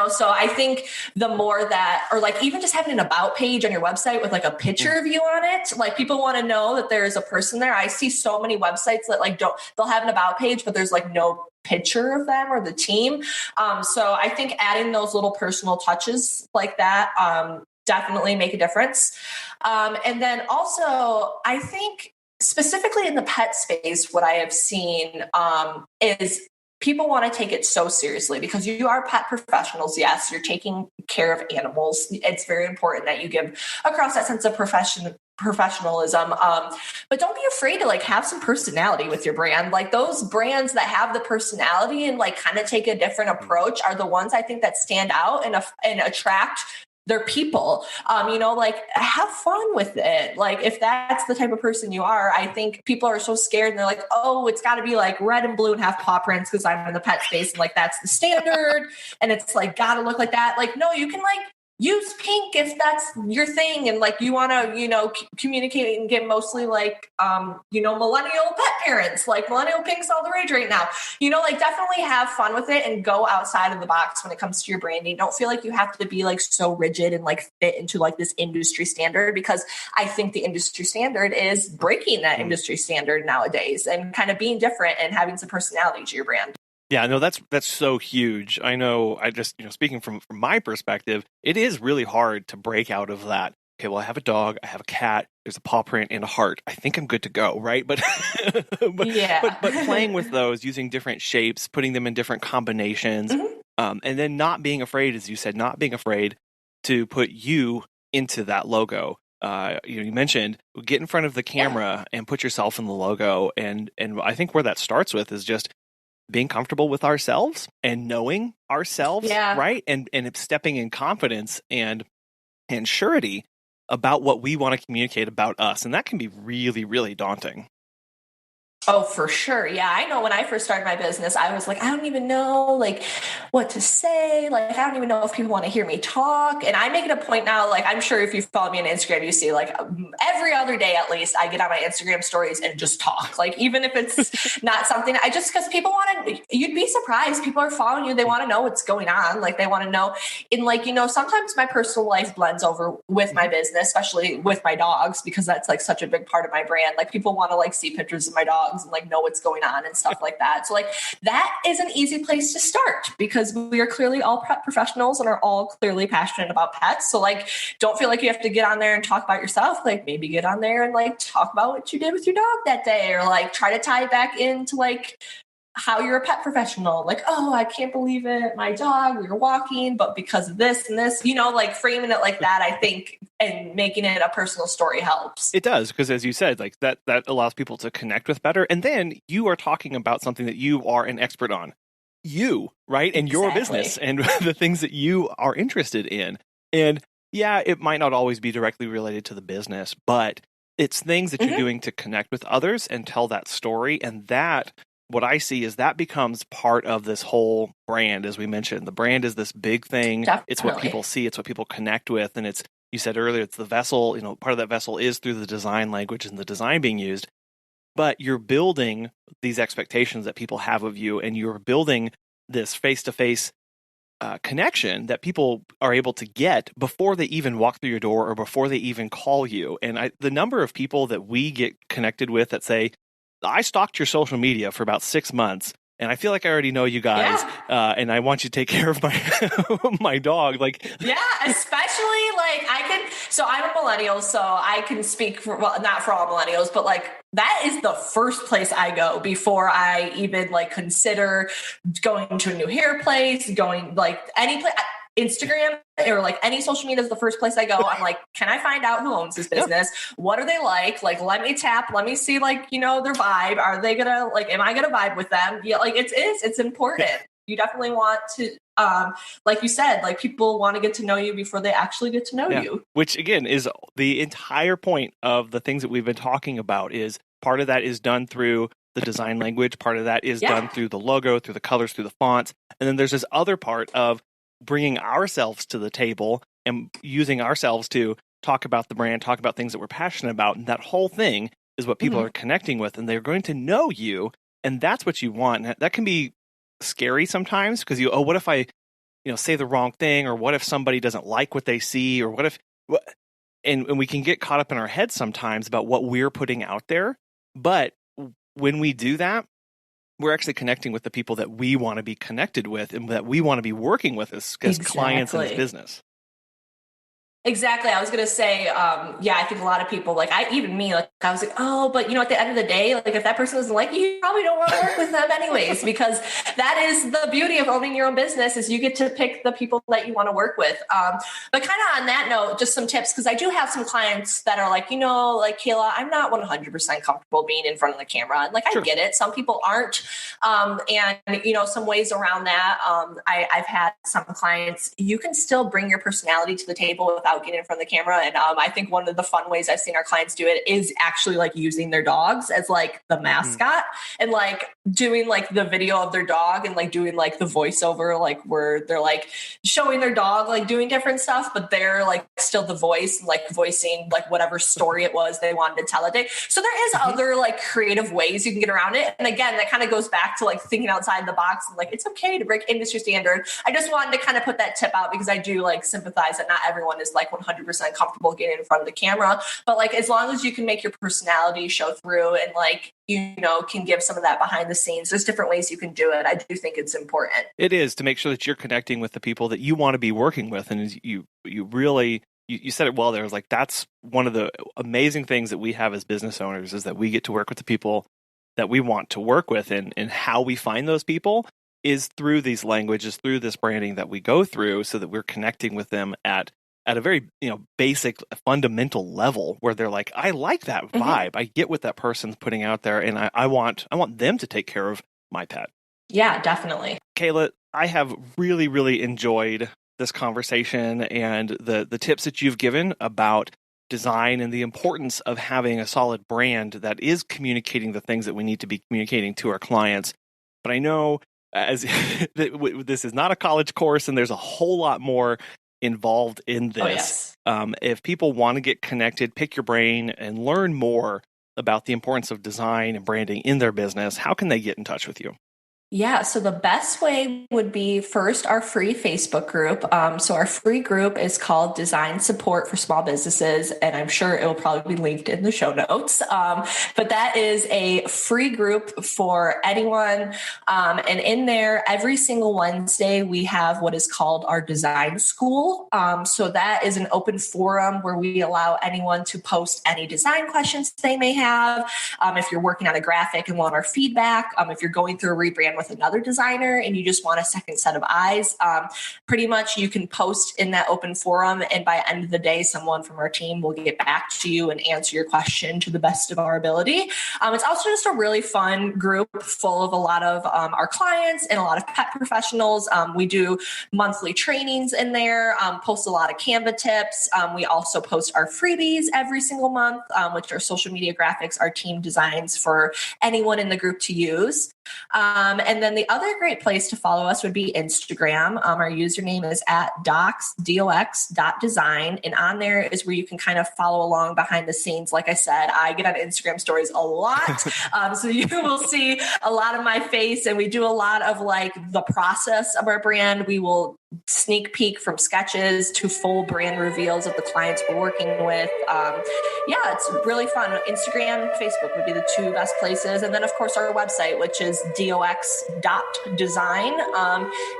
So I think the more that, or like even just having an about page on your website with like a picture of you on it, like people want to know that there is a person there. I see so many websites that like they'll have an about page, but there's like no picture of them or the team. So I think adding those little personal touches like that, definitely make a difference. And then also, I think specifically in the pet space, what I have seen is people want to take it so seriously because you are pet professionals. Yes, you're taking care of animals. It's very important that you give across that sense of professionalism. But don't be afraid to like have some personality with your brand. Like those brands that have the personality and like kind of take a different approach are the ones I think that stand out and attract their people. Like have fun with it. Like if that's the type of person you are, I think people are so scared and they're like, oh, it's got to be like red and blue and have paw prints because I'm in the pet space and like that's the standard and it's like got to look like that. Like, no, you can like use pink if that's your thing and like you want to communicate and get mostly like millennial pet parents. Like millennial pink's all the rage right now. Like definitely have fun with it and go outside of the box when it comes to your branding. Don't feel like you have to be like so rigid and like fit into like this industry standard, because I think the industry standard is breaking that industry standard nowadays and kind of being different and having some personality to your brand. Yeah, no, that's so huge. I know, I just, speaking from my perspective, it is really hard to break out of that. Okay, well, I have a dog, I have a cat, there's a paw print and a heart. I think I'm good to go, right? But but playing with those, using different shapes, putting them in different combinations, and then not being afraid, as you said, not being afraid to put you into that logo. You mentioned get in front of the camera and put yourself in the logo, and I think where that starts with is just being comfortable with ourselves and knowing ourselves, right? And stepping in confidence and surety about what we want to communicate about us. And that can be really, really daunting. Oh, for sure. Yeah. I know when I first started my business, I was like, I don't even know like what to say. Like, I don't even know if people want to hear me talk. And I make it a point now, like, I'm sure if you follow me on Instagram, you see like every other day, at least I get on my Instagram stories and just talk. Like, even if it's not something because people want to, you'd be surprised. People are following you. They want to know what's going on. Like they want to know in like, sometimes my personal life blends over with my business, especially with my dogs, because that's like such a big part of my brand. Like people want to like see pictures of my dogs and like know what's going on and stuff like that. So like that is an easy place to start because we are clearly all pet professionals and are all clearly passionate about pets. So like, don't feel like you have to get on there and talk about yourself. Like maybe get on there and like talk about what you did with your dog that day, or like try to tie it back into like how you're a pet professional. Like, oh, I can't believe it. My dog, we were walking, but because of this and this, like framing it like that, I think, and making it a personal story helps. It does, because as you said, like that allows people to connect with better. And then you are talking about something that you are an expert on, right? And your business and the things that you are interested in. And yeah, it might not always be directly related to the business, but it's things that you're doing to connect with others and tell that story. And that, what I see is that becomes part of this whole brand. As we mentioned, the brand is this big thing. Definitely. It's what people see. It's what people connect with. And it's, you said earlier, it's the vessel, part of that vessel is through the design language and the design being used. But you're building these expectations that people have of you, and you're building this face-to-face connection that people are able to get before they even walk through your door or before they even call you. And the number of people that we get connected with that say, I stalked your social media for about 6 months, and I feel like I already know you guys, and I want you to take care of my my dog. Like, yeah, especially like so I'm a millennial, so I can speak for, well, not for all millennials, but like that is the first place I go before I even like consider going to a new hair place, going like any place. Instagram or like any social media is the first place I go. I'm like, can I find out who owns this business? What are they like? Like, let me see like, their vibe. Are they gonna like, am I gonna vibe with them? Yeah. Like it's important. You definitely want to, like you said, like people want to get to know you before they actually get to know you. Which again is the entire point of the things that we've been talking about. Is part of that is done through the design language. Part of that is done through the logo, through the colors, through the fonts. And then there's this other part of bringing ourselves to the table and using ourselves to talk about the brand, talk about things that we're passionate about. And that whole thing is what people are connecting with, and they're going to know you. And that's what you want. And that can be scary sometimes because what if I, say the wrong thing, or what if somebody doesn't like what they see, or and we can get caught up in our heads sometimes about what we're putting out there. But when we do that, we're actually connecting with the people that we want to be connected with and that we want to be working with as clients in this business. Exactly. I was going to say, I think a lot of people even me, I was like, oh, but at the end of the day, if that person doesn't like you, you probably don't want to work with them anyways, because that is the beauty of owning your own business is you get to pick the people that you want to work with. But kind of on that note, just some tips, because I do have some clients that are Kaila, I'm not 100% comfortable being in front of the camera. And I get it. Some people aren't. Some ways around that. I've had some clients, you can still bring your personality to the table without getting in front of the camera. And I think one of the fun ways I've seen our clients do it is actually using their dogs as the mascot and doing the video of their dog and doing the voiceover, where they're showing their dog doing different stuff, but they're still the voice, voicing whatever story it was they wanted to tell a day. So there is other creative ways you can get around it. And again, that kind of goes back to thinking outside the box and it's okay to break industry standard. I just wanted to kind of put that tip out because I do sympathize that not everyone is 100% comfortable getting in front of the camera, but as long as you can make your personality show through and can give some of that behind the scenes, there's different ways you can do it. I do think it's important. It is, to make sure that you're connecting with the people that you want to be working with. And you really, you said it well there. That's one of the amazing things that we have as business owners is that we get to work with the people that we want to work with, and how we find those people is through these languages, through this branding that we go through, so that we're connecting with them at a very basic fundamental level where they're I like that vibe. I get what that person's putting out there, and I want them to take care of my pet. Yeah, definitely. Kaila, I have really, really enjoyed this conversation and the tips that you've given about design and the importance of having a solid brand that is communicating the things that we need to be communicating to our clients. But I know as this is not a college course, and there's a whole lot more involved in this. Oh, yes. If people want to get connected, pick your brain, and learn more about the importance of design and branding in their business, how can they get in touch with you? Yeah, so the best way would be first our free Facebook group. So our free group is called Design Support for Small Businesses, and I'm sure it will probably be linked in the show notes. But that is a free group for anyone. And in there, every single Wednesday, we have what is called our Design School. So that is an open forum where we allow anyone to post any design questions they may have. If you're working on a graphic and want our feedback, if you're going through a rebrand with another designer and you just want a second set of eyes, pretty much you can post in that open forum, and by end of the day, someone from our team will get back to you and answer your question to the best of our ability. It's also just a really fun group full of a lot of our clients and a lot of pet professionals. We do monthly trainings in there, post a lot of Canva tips. We also post our freebies every single month, which are social media graphics our team designs for anyone in the group to use. And then the other great place to follow us would be Instagram. Our username is at dox.design. And on there is where you can kind of follow along behind the scenes. Like I said, I get on Instagram stories a lot. So you will see a lot of my face, and we do a lot of the process of our brand. We will sneak peek from sketches to full brand reveals of the clients we're working with. It's really fun. Instagram and Facebook would be the two best places. And then, of course, our website, which is dox.design.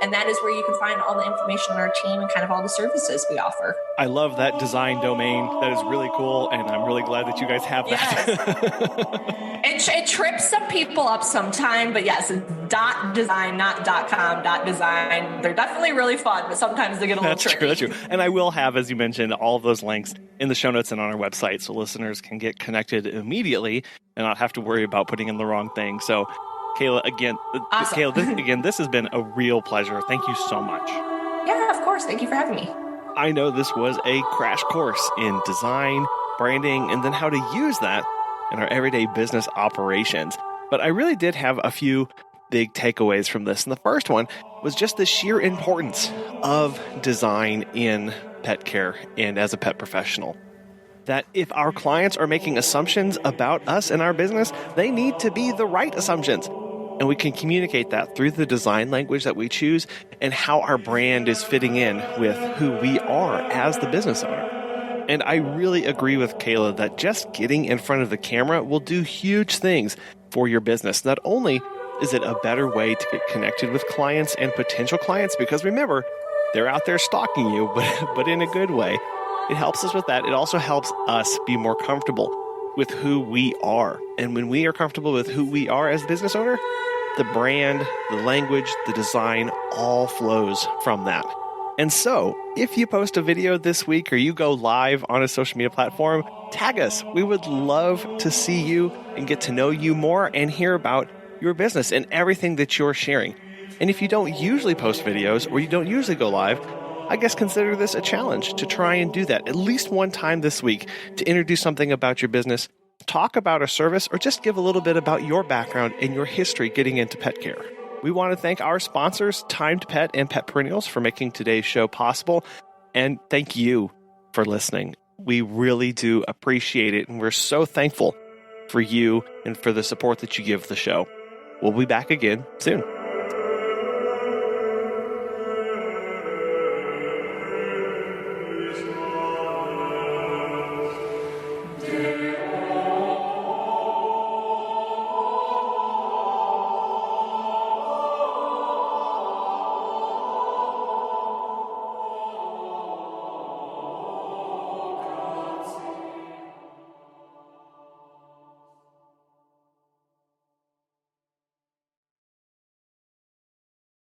And that is where you can find all the information on our team and kind of all the services we offer. I love that design domain. That is really cool. And I'm really glad that you guys have that. Yes. It trips some people up sometime, but yes, it's .design, not .com, .design. They're definitely really fun, but sometimes they get a little tricky. That's true. And I will have, as you mentioned, all of those links in the show notes and on our website, so listeners can get connected immediately and not have to worry about putting in the wrong thing. So, Kaila, again, awesome. This has been a real pleasure. Thank you so much. Yeah, of course. Thank you for having me. I know this was a crash course in design, branding, and then how to use that in our everyday business operations. But I really did have a few big takeaways from this. And the first one was just the sheer importance of design in pet care and as a pet professional. That if our clients are making assumptions about us and our business, they need to be the right assumptions. And we can communicate that through the design language that we choose and how our brand is fitting in with who we are as the business owner. And I really agree with Kaila that just getting in front of the camera will do huge things for your business. Not only is it a better way to get connected with clients and potential clients, because remember, they're out there stalking you, but in a good way. It helps us with that. It also helps us be more comfortable with who we are. And when we are comfortable with who we are as a business owner, the brand, the language, the design all flows from that. And so, if you post a video this week or you go live on a social media platform, tag us. We would love to see you and get to know you more and hear about your business and everything that you're sharing. And if you don't usually post videos or you don't usually go live, I guess consider this a challenge to try and do that at least one time this week to introduce something about your business, talk about a service, or just give a little bit about your background and your history getting into pet care. We want to thank our sponsors, Time to Pet and Pet Perennials, for making today's show possible. And thank you for listening. We really do appreciate it. And we're so thankful for you and for the support that you give the show. We'll be back again soon.